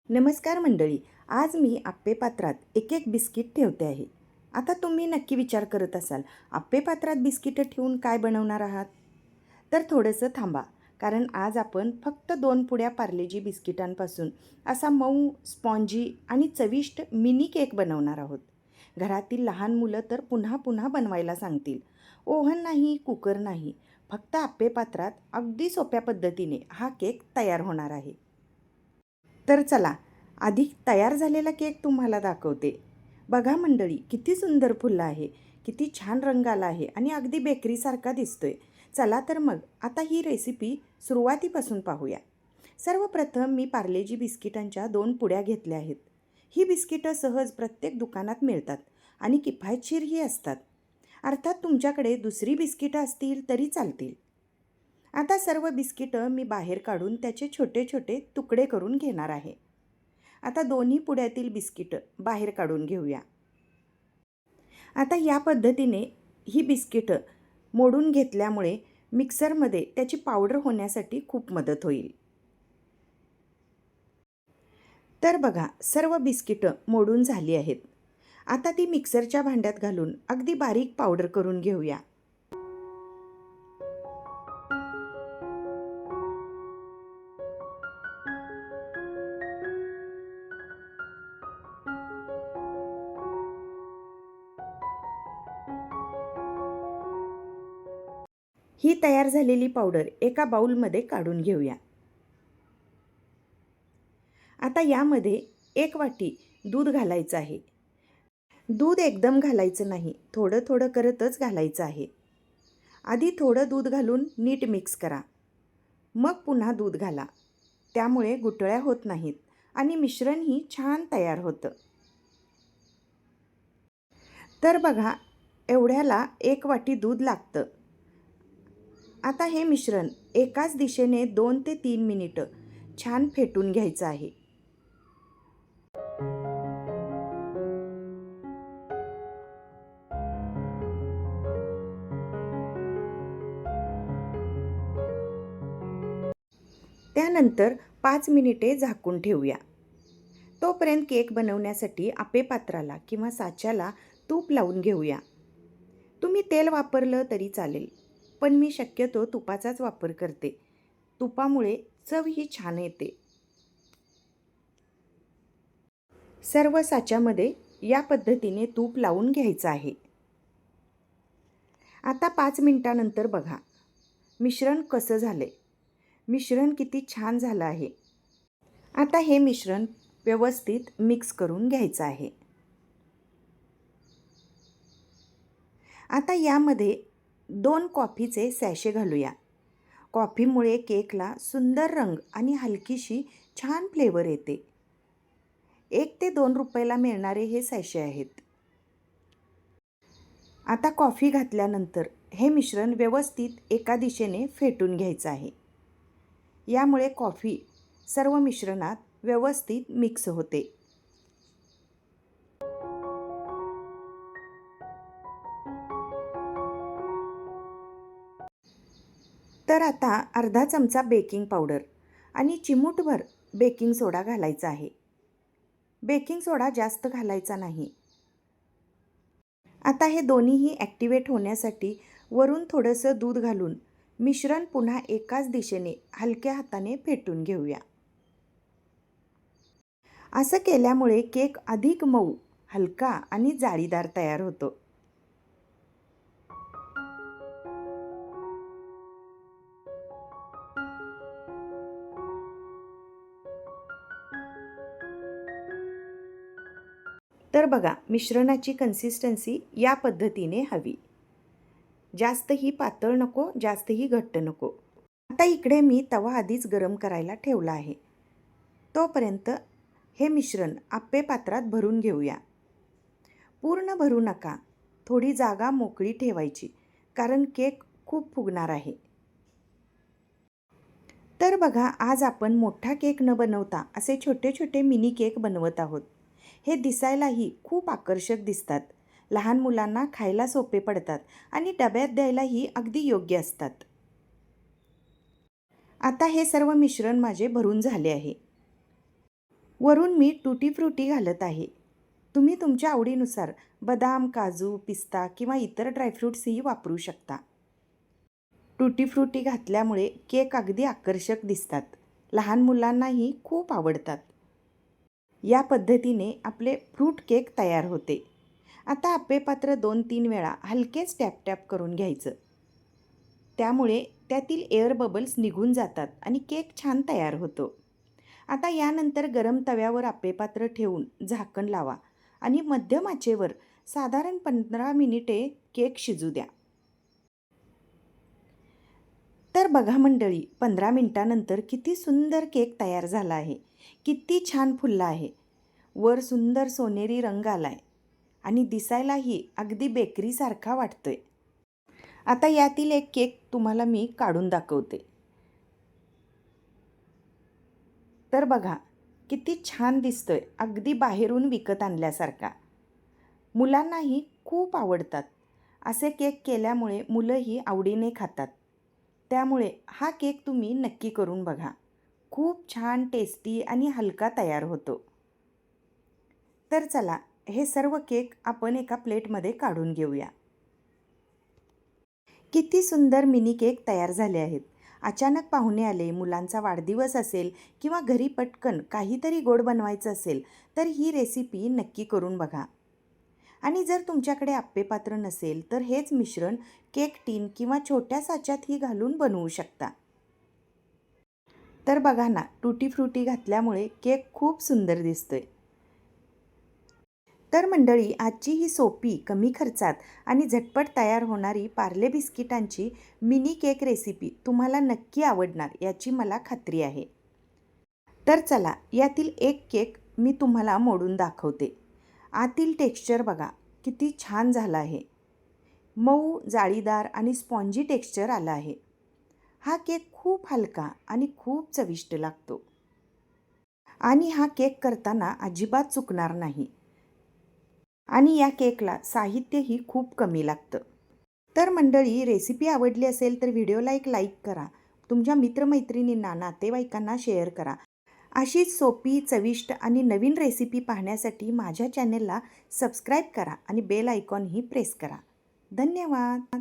नमस्कार मंडळी. आज मी आप्पे पात्रात एक एक बिस्किट ठेवते आहे. आता तुम्ही नक्की विचार करत असाल, आप्पे पात्रात बिस्किटं ठेवून काय बनवणार आहात? तर थोडंसं थांबा, कारण आज आपण फक्त 2 पुड्या पार्लेजी बिस्किटांपासून असा मऊ, स्पॉन्जी आणि चविष्ट मिनी केक बनवणार आहोत. घरातील लहान मुलं तर पुन्हा पुन्हा बनवायला सांगतील. ओव्हन नाही, कुकर नाही, फक्त आप्पे पात्रात अगदी सोप्या पद्धतीने हा केक तयार होणार आहे. तर चला, आधी तयार झालेला केक तुम्हाला दाखवते. बघा मंडळी, किती सुंदर फुलला आहे, किती छान रंग आला आहे आणि अगदी बेकरीसारखा दिसतोय. चला तर मग आता ही रेसिपी सुरुवातीपासून पाहूया. सर्वप्रथम मी पार्लेजी बिस्किटांच्या 2 पुड्या घेतल्या आहेत. ही बिस्किटं सहज प्रत्येक दुकानात मिळतात आणि किफायतशीरही असतात. अर्थात तुमच्याकडे दुसरी बिस्किटं असतील तरी चालतील. आता सर्व बिस्किटं मी बाहेर काढून त्याचे छोटे छोटे तुकडे करून घेणार आहे. आता दोन्ही पुड्यातील बिस्किटं बाहेर काढून घेऊया. आता या पद्धतीने ही बिस्किटं मोडून घेतल्यामुळे मिक्सरमध्ये त्याची पावडर होण्यासाठी खूप मदत होईल. तर बघा, सर्व बिस्किटं मोडून झाली आहेत. आता ती मिक्सरच्या भांड्यात घालून अगदी बारीक पावडर करून घेऊया. ही तयार झालेली पावडर एका बाउलमध्ये काढून घेऊया. आता यामध्ये 1 वाटी दूध घालायचं आहे. दूध एकदम घालायचं नाही, थोडं थोडं करतच घालायचं आहे. आधी थोडं दूध घालून नीट मिक्स करा. मग पुन्हा दूध घाला. त्यामुळे गुठळ्या होत नाहीत आणि मिश्रणही छान तयार होतं. तर बघा, एवढ्याला 1 वाटी दूध लागतं. आता हे मिश्रण एकाच दिशेने 2 ते 3 मिनिटं छान फेटून घ्यायचं आहे. त्यानंतर 5 मिनिटे झाकून ठेवूया. तोपर्यंत केक बनवण्यासाठी आप्पे पात्राला किंवा साच्याला तूप लावून घेऊया. तुम्ही तेल वापरलं तरी चालेल, पण मी शक्यतो तुपाचाच वापर करते. तुपामुळे चव ही छान येते. सर्व साच्यामध्ये या पद्धतीने तूप लावून घ्यायचं आहे. आता 5 मिनिटानंतर बघा, मिश्रण कसं झालंय. मिश्रण किती छान झालं आहे. आता हे मिश्रण व्यवस्थित मिक्स करून घ्यायचं आहे. आता यामध्ये 2 कॉफीचे सॅशे घालूया. कॉफीमुळे केकला सुंदर रंग आणि हलकीशी छान फ्लेवर येते. 1 ते 2 रुपयाला मिळणारे हे सॅशे आहेत. आता कॉफी घातल्यानंतर हे मिश्रण व्यवस्थित एका दिशेने फेटून घ्यायचं आहे. यामुळे कॉफी सर्व मिश्रणात व्यवस्थित मिक्स होते. तर आता अर्धा चमचा बेकिंग पावडर आणि चिमूटभर बेकिंग सोडा घालायचा आहे. बेकिंग सोडा जास्त घालायचा नाही. आता हे दोन्हीही ॲक्टिवेट होण्यासाठी वरून थोडंसं दूध घालून मिश्रण पुन्हा एकाच दिशेने हलक्या हाताने फेटून घेऊया. असं केल्यामुळे केक अधिक मऊ, हलका आणि जाळीदार तयार होतो. तर बघा, मिश्रणाची कन्सिस्टन्सी या पद्धतीने हवी. जास्तही पातळ नको, जास्तही घट्ट नको. आता इकडे मी तवा आधीच गरम करायला ठेवला आहे. तोपर्यंत हे मिश्रण आप्पे पात्रात भरून घेऊया. पूर्ण भरू नका, थोडी जागा मोकळी ठेवायची, कारण केक खूप फुगणार आहे. तर बघा, आज आपण मोठा केक न बनवता असे छोटे छोटे मिनी केक बनवत आहोत. हे दिसायलाही खूप आकर्षक दिसतात. लहान मुलांना खायला सोपे पडतात आणि डब्यात द्यायलाही अगदी योग्य असतात. आता हे सर्व मिश्रण माझे भरून झाले आहे. वरून मी टुटी फ्रुटी घालत आहे. तुम्ही तुमच्या आवडीनुसार बदाम, काजू, पिस्ता किंवा इतर ड्रायफ्रूट्सही वापरू शकता. टुटी फ्रुटी घातल्यामुळे केक अगदी आकर्षक दिसतात. लहान मुलांनाही खूप आवडतात. या पद्धतीने आपले फ्रूट केक तयार होते. आता आप्पे पात्र 2-3 वेळा हलकेच टॅप-टॅप करून घ्यायचं. त्यामुळे त्यातील एअर बबल्स निघून जातात आणि केक छान तयार होतो. आता यानंतर गरम तव्यावर आप्पे पात्र ठेवून झाकण लावा आणि मध्यम आचेवर साधारण 15 मिनिटे केक शिजू द्या. तर बघा मंडळी, 15 मिनिटानंतर किती सुंदर केक तयार झाला आहे. किती छान फुलला आहे. वर सुंदर सोनेरी रंग आलाय आणि दिसायलाही अगदी बेकरीसारखा वाटतोय. आता यातील एक केक तुम्हाला मी काढून दाखवते. तर बघा किती छान दिसतोय, अगदी बाहेरून विकत आणल्यासारखा. मुलांनाही खूप आवडतात. असे केक केल्यामुळे मुलंही आवडीने खातात. त्यामुळे हा केक तुम्ही नक्की करून बघा. खूप छान टेस्टी आणि हलका तयार होतो. तर चला, हे सर्व केक आपण एका प्लेटमध्ये काढून घेऊया. किती सुंदर मिनी केक तयार झाले आहेत. अचानक पाहुणे आले, मुलांचा वाढदिवस असेल किंवा घरी पटकन काहीतरी गोड बनवायचं असेल तर ही रेसिपी नक्की करून बघा. आणि जर तुमच्याकडे आप्पेपात्र नसेल तर हेच मिश्रण केक टीन किंवा छोट्या साच्यातही घालून बनवू शकता. तर बघा ना, टुटी फ्रुटी घातल्यामुळे केक खूप सुंदर दिसतोय. तर मंडळी, आजची ही सोपी, कमी खर्चात आणि झटपट तयार होणारी पार्ले बिस्किटांची मिनी केक रेसिपी तुम्हाला नक्की आवडणार याची मला खात्री आहे. तर चला, यातील एक केक मी तुम्हाला मोडून दाखवते. आतील टेक्स्चर बघा किती छान झालं आहे. मऊ, जाळीदार आणि स्पॉन्जी टेक्स्चर आलं आहे. हा केक खूप हलका आणि खूप चविष्ट लागतो. आणि हा केक करताना अजिबात चुकणार नाही. आणि या केकला साहित्यही खूप कमी लागतं. तर मंडळी, रेसिपी आवडली असेल तर व्हिडिओला एक लाईक करा. तुमच्या मित्रमैत्रिणींना, नातेवाईकांना शेअर करा. अशीच सोपी, चविष्ट आणि नवीन रेसिपी पाहण्यासाठी माझ्या चॅनेलला सबस्क्राईब करा आणि बेल आयकॉनही प्रेस करा. धन्यवाद.